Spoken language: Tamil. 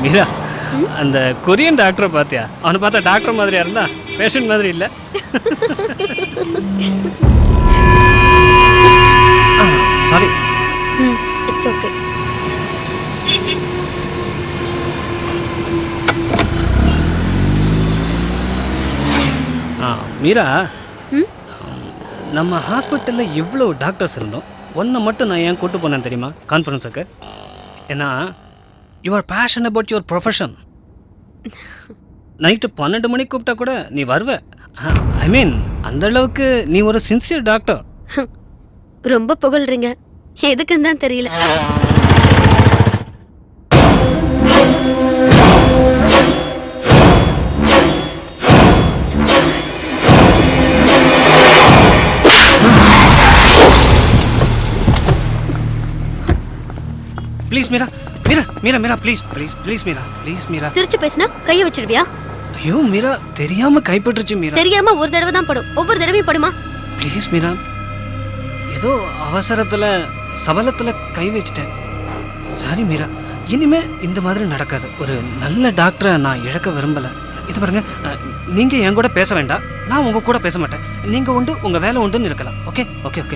மீரா, அந்த கொரியன் டாக்டரை பார்த்தியா? அவனை பார்த்தா டாக்டர் மாதிரியா இருந்தா, பேஷண்ட் மாதிரி இல்லை. சாரி. It's okay. மீரா, நம்ம ஹாஸ்பிட்டலில் இவ்வளோ டாக்டர்ஸ் இருந்தோம், ஒன்றை மட்டும் நான் ஏன் கூட்டு போனேன் தெரியுமா கான்ஃபரன்ஸுக்கு? ஏன்னா you are fashion about your profession. Night 12 மணிக்கு கூப்பிட்டா கூட நீ வருவ. ஐ மீன் அந்த அளவுக்கு நீ ஒரு சின்சியர் டாக்டர். ரொம்ப புகழ்றீங்க, எதுக்குன்னு தான் தெரியல. Please Meera, Meera Meera Meera please please please Meera, please Meera. சிரிச்சு பேசினா கையை வச்சிடுவியா? ஐயோ மீரா, தெரியாம கைப்பற்றுச்சு மீரா. தெரியாம ஒரு தடவை தான் படும், ஒவ்வொரு தடவையும் படுமா? ப்ளீஸ் மீரா, ஏதோ அவசரத்தில் சபலத்தில் கை வச்சிட்டேன். சாரி மீரா, இனிமே இந்த மாதிரி நடக்காது. ஒரு நல்ல டாக்டரை நான் இழக்க விரும்பலை. இது பாருங்க, நீங்கள் என் கூட பேச வேண்டாம், நான் உங்கள் கூட பேச மாட்டேன். நீங்கள் உண்டு, உங்கள் வேலை உண்டுன்னு இருக்கலாம். Okay okay okay.